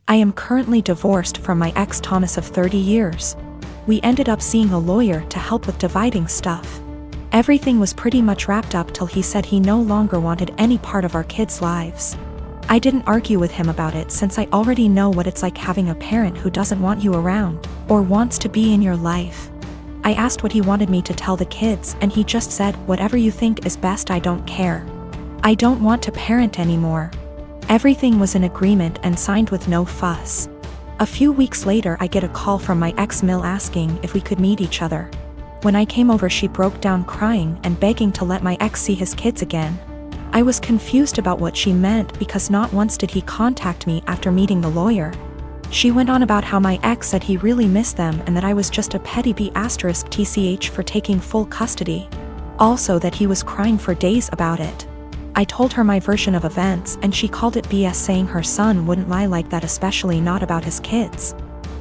I am currently divorced from my ex Thomas of 30 years. We ended up seeing a lawyer to help with dividing stuff. Everything was pretty much wrapped up till he said he no longer wanted any part of our kids' lives. I didn't argue with him about it since I already know what it's like having a parent who doesn't want you around, or wants to be in your life. I asked what he wanted me to tell the kids and he just said, "Whatever you think is best, I don't care. I don't want to parent anymore." Everything was in agreement and signed with no fuss. A few weeks later I get a call from my ex-mill asking if we could meet each other. When I came over she broke down crying and begging to let my ex see his kids again. I was confused about what she meant because not once did he contact me after meeting the lawyer. She went on about how my ex said he really missed them and that I was just a petty B*TCH for taking full custody. Also that he was crying for days about it. I told her my version of events and she called it BS, saying her son wouldn't lie like that, especially not about his kids.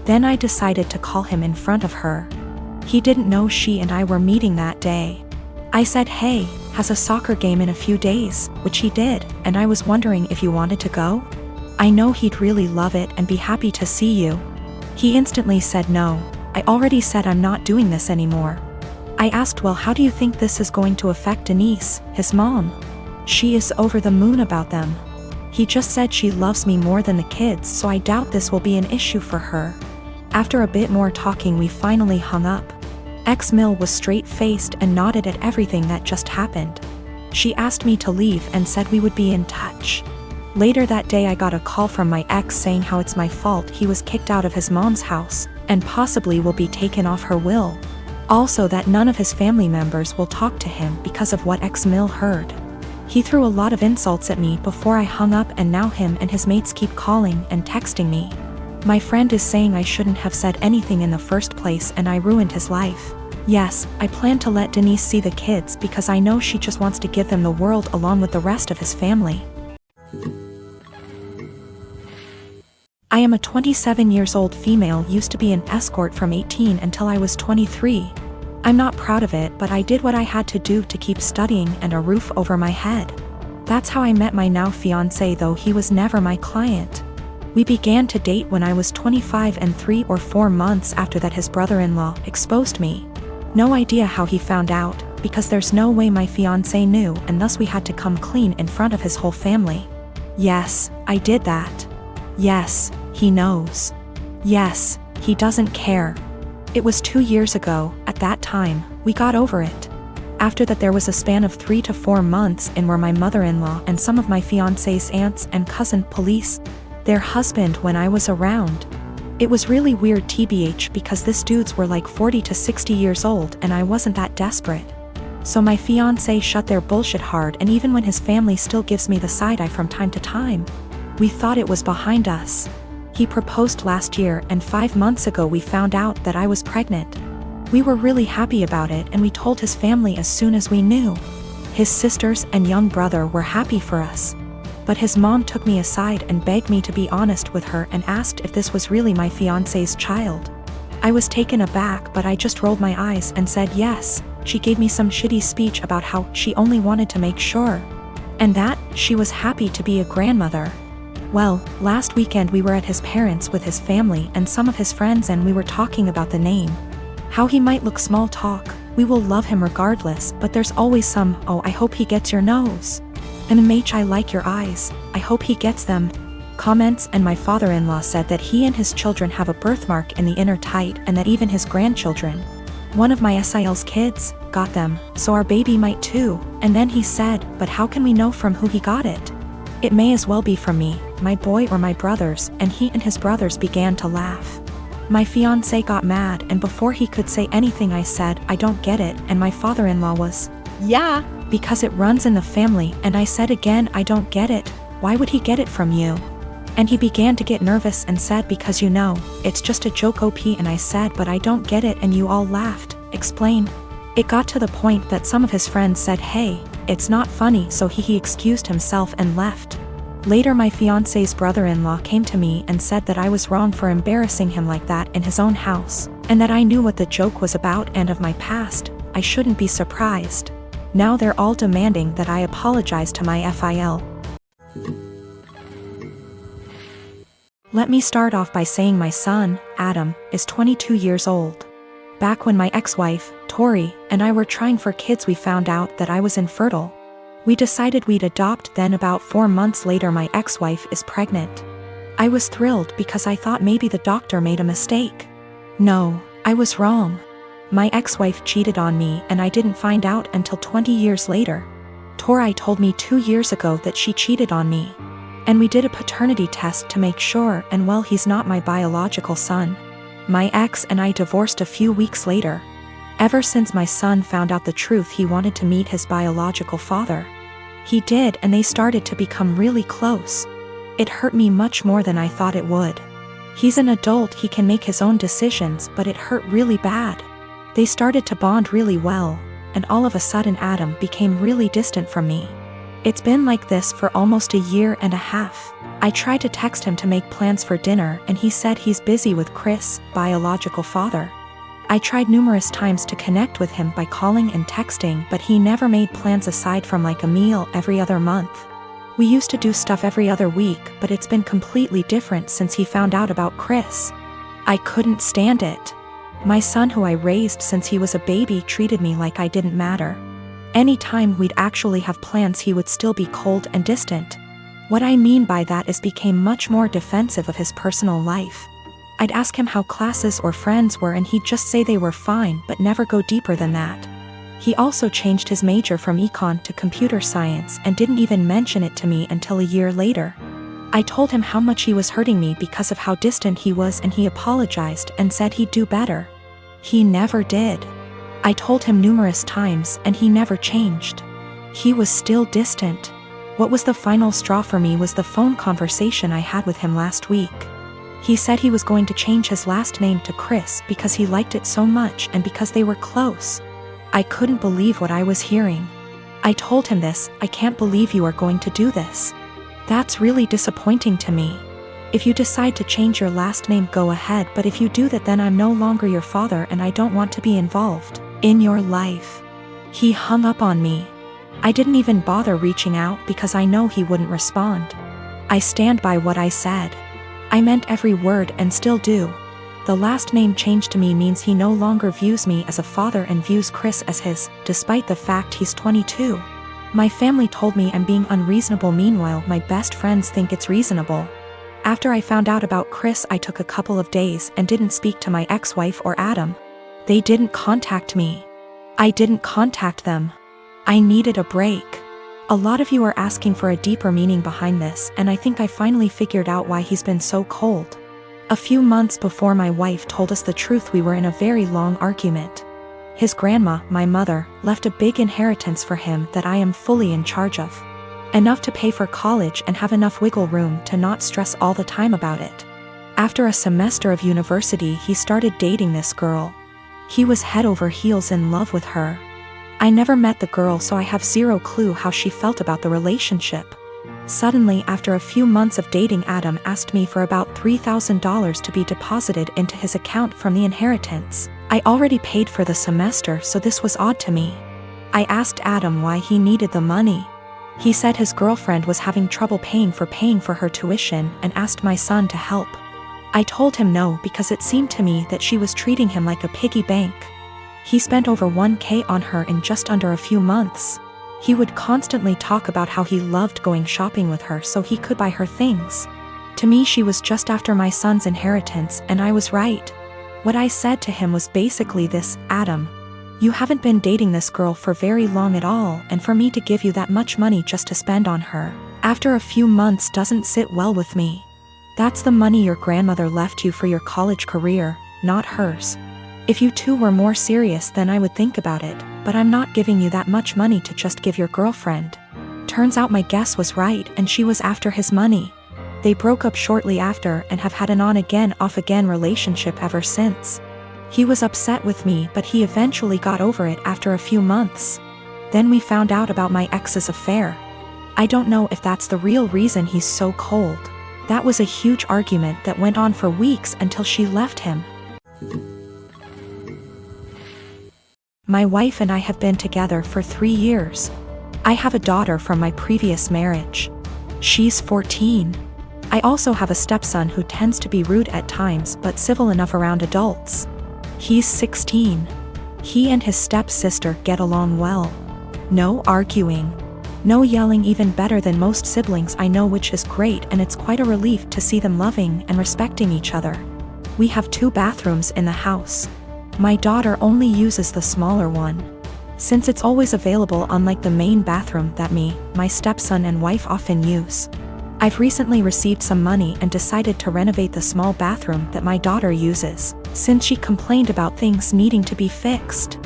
Then I decided to call him in front of her. He didn't know she and I were meeting that day. I said, "Hey, has a soccer game in a few days," which he did, and I was wondering if you wanted to go? I know he'd really love it and be happy to see you. He instantly said no. I already said I'm not doing this anymore. I asked, "Well, how do you think this is going to affect Denise, his mom?" She is over the moon about them. He just said she loves me more than the kids, so I doubt this will be an issue for her. After a bit more talking we finally hung up. Ex-Mill was straight-faced and nodded at everything that just happened. She asked me to leave and said we would be in touch. Later that day I got a call from my ex saying how it's my fault he was kicked out of his mom's house, and possibly will be taken off her will. Also that none of his family members will talk to him because of what ex-Mill heard. He threw a lot of insults at me before I hung up, and now him and his mates keep calling and texting me. My friend is saying I shouldn't have said anything in the first place and I ruined his life. Yes, I plan to let Denise see the kids because I know she just wants to give them the world along with the rest of his family. I am a 27 years old female, used to be an escort from 18 until I was 23. I'm not proud of it, but I did what I had to do to keep studying and a roof over my head. That's how I met my now fiancé, though he was never my client. We began to date when I was 25, and 3 or 4 months after that his brother-in-law exposed me. No idea how he found out, because there's no way my fiancé knew, and thus we had to come clean in front of his whole family. Yes, I did that. Yes, he knows. Yes, he doesn't care. It was 2 years ago. At that time, we got over it. After that there was a span of 3 to 4 months in where my mother-in-law and some of my fiancé's aunts and cousin police their husband when I was around. It was really weird tbh because this dudes were like 40 to 60 years old and I wasn't that desperate. So my fiancé shut their bullshit hard, and even when his family still gives me the side eye from time to time. We thought it was behind us. He proposed last year, and 5 months ago we found out that I was pregnant. We were really happy about it and we told his family as soon as we knew. His sisters and young brother were happy for us. But his mom took me aside and begged me to be honest with her and asked if this was really my fiancé's child. I was taken aback, but I just rolled my eyes and said yes. She gave me some shitty speech about how she only wanted to make sure. And that she was happy to be a grandmother. Well, last weekend we were at his parents' with his family and some of his friends, and we were talking about the name. How he might look, small talk. We will love him regardless, but there's always some, "Oh, I hope he gets your nose." "MMH, I like your eyes. I hope he gets them." Comments. And my father-in-law said that he and his children have a birthmark in the inner tight, and that even his grandchildren, one of my SIL's kids, got them, so our baby might too. And then he said, "But how can we know from who he got it? It may as well be from me, my boy, or my brothers." And he and his brothers began to laugh. My fiancé got mad, and before he could say anything I said, "I don't get it," and my father-in-law was, "Yeah, because it runs in the family." And I said again, "I don't get it. Why would he get it from you?" And he began to get nervous and said, "Because you know, it's just a joke OP." And I said, "But I don't get it," and you all laughed. Explain. It got to the point that some of his friends said, "Hey, it's not funny," so he excused himself and left. Later my fiancé's brother-in-law came to me and said that I was wrong for embarrassing him like that in his own house, and that I knew what the joke was about and of my past. I shouldn't be surprised. Now they're all demanding that I apologize to my FIL. Let me start off by saying my son, Adam, is 22 years old. Back when my ex-wife, Tori, and I were trying for kids, we found out that I was infertile. We decided we'd adopt, then about 4 months later my ex-wife is pregnant. I was thrilled because I thought maybe the doctor made a mistake. No, I was wrong. My ex-wife cheated on me and I didn't find out until 20 years later. Tori told me 2 years ago that she cheated on me. And we did a paternity test to make sure, and well, he's not my biological son. My ex and I divorced a few weeks later. Ever since my son found out the truth, he wanted to meet his biological father. He did, and they started to become really close. It hurt me much more than I thought it would. He's an adult, he can make his own decisions, but it hurt really bad. They started to bond really well, and all of a sudden Adam became really distant from me. It's been like this for almost a year and a half. I tried to text him to make plans for dinner and he said he's busy with Chris, biological father. I tried numerous times to connect with him by calling and texting, but he never made plans aside from like a meal every other month. We used to do stuff every other week, but it's been completely different since he found out about Chris. I couldn't stand it. My son, who I raised since he was a baby, treated me like I didn't matter. Anytime we'd actually have plans, he would still be cold and distant. What I mean by that is became much more defensive of his personal life. I'd ask him how classes or friends were and he'd just say they were fine but never go deeper than that. He also changed his major from econ to computer science and didn't even mention it to me until a year later. I told him how much he was hurting me because of how distant he was and he apologized and said he'd do better. He never did. I told him numerous times and he never changed. He was still distant. What was the final straw for me was the phone conversation I had with him last week. He said he was going to change his last name to Chris because he liked it so much and because they were close. I couldn't believe what I was hearing. I told him this, I can't believe you are going to do this. That's really disappointing to me. If you decide to change your last name, go ahead, but if you do that, then I'm no longer your father and I don't want to be involved in your life. He hung up on me. I didn't even bother reaching out because I know he wouldn't respond. I stand by what I said. I meant every word and still do. The last name change to me means he no longer views me as a father and views Chris as his, despite the fact he's 22. My family told me I'm being unreasonable, meanwhile my best friends think it's reasonable. After I found out about Chris, I took a couple of days and didn't speak to my ex-wife or Adam. They didn't contact me. I didn't contact them. I needed a break. A lot of you are asking for a deeper meaning behind this, and I think I finally figured out why he's been so cold. A few months before my wife told us the truth, we were in a very long argument. His grandma, my mother, left a big inheritance for him that I am fully in charge of. Enough to pay for college and have enough wiggle room to not stress all the time about it. After a semester of university, he started dating this girl. He was head over heels in love with her. I never met the girl, so I have zero clue how she felt about the relationship. Suddenly, after a few months of dating, Adam asked me for about $3,000 to be deposited into his account from the inheritance. I already paid for the semester, so this was odd to me. I asked Adam why he needed the money. He said his girlfriend was having trouble paying for her tuition and asked my son to help. I told him no because it seemed to me that she was treating him like a piggy bank. He spent over $1,000 on her in just under a few months. He would constantly talk about how he loved going shopping with her so he could buy her things. To me, she was just after my son's inheritance, and I was right. What I said to him was basically this: Adam, you haven't been dating this girl for very long at all, and for me to give you that much money just to spend on her after a few months doesn't sit well with me. That's the money your grandmother left you for your college career, not hers. If you two were more serious, then I would think about it, but I'm not giving you that much money to just give your girlfriend. Turns out my guess was right, and she was after his money. They broke up shortly after and have had an on-again, off-again relationship ever since. He was upset with me, but he eventually got over it after a few months. Then we found out about my ex's affair. I don't know if that's the real reason he's so cold. That was a huge argument that went on for weeks until she left him. My wife and I have been together for 3 years. I have a daughter from my previous marriage. She's 14. I also have a stepson who tends to be rude at times but civil enough around adults. He's 16. He and his stepsister get along well. No arguing. No yelling, even better than most siblings I know, which is great, and it's quite a relief to see them loving and respecting each other. We have 2 bathrooms in the house. My daughter only uses the smaller one, since it's always available, unlike the main bathroom that me, my stepson and wife often use. I've recently received some money and decided to renovate the small bathroom that my daughter uses, since she complained about things needing to be fixed.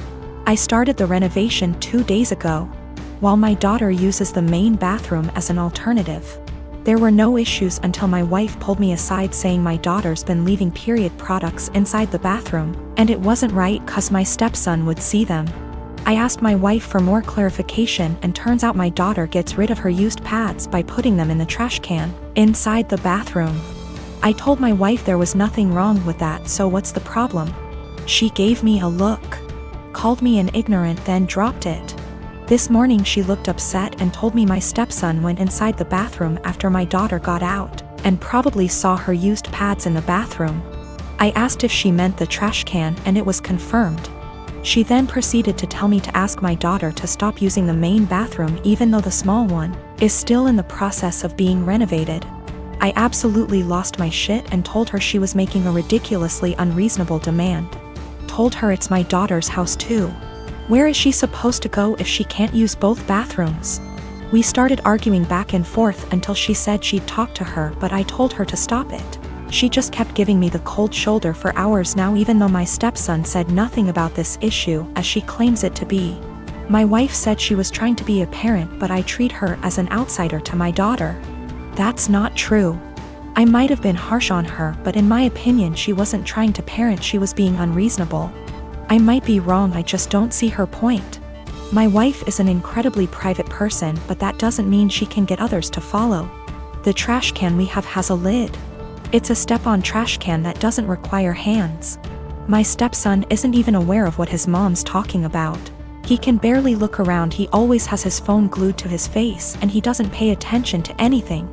I started the renovation 2 days ago, while my daughter uses the main bathroom as an alternative. There were no issues until my wife pulled me aside saying my daughter's been leaving period products inside the bathroom, and it wasn't right 'cause my stepson would see them. I asked my wife for more clarification, and turns out my daughter gets rid of her used pads by putting them in the trash can inside the bathroom. I told my wife there was nothing wrong with that, so what's the problem? She gave me a look, called me an ignorant, then dropped it. This morning she looked upset and told me my stepson went inside the bathroom after my daughter got out, and probably saw her used pads in the bathroom. I asked if she meant the trash can, and it was confirmed. She then proceeded to tell me to ask my daughter to stop using the main bathroom even though the small one is still in the process of being renovated. I absolutely lost my shit and told her she was making a ridiculously unreasonable demand. Told her it's my daughter's house too. Where is she supposed to go if she can't use both bathrooms? We started arguing back and forth until she said she'd talk to her, but I told her to stop it. She just kept giving me the cold shoulder for hours now, even though my stepson said nothing about this issue as she claims it to be. My wife said she was trying to be a parent, but I treat her as an outsider to my daughter. That's not true. I might have been harsh on her, but in my opinion she wasn't trying to parent, she was being unreasonable. I might be wrong, I just don't see her point. My wife is an incredibly private person, but that doesn't mean she can get others to follow. The trash can we have has a lid. It's a step-on trash can that doesn't require hands. My stepson isn't even aware of what his mom's talking about. He can barely look around, he always has his phone glued to his face, and he doesn't pay attention to anything.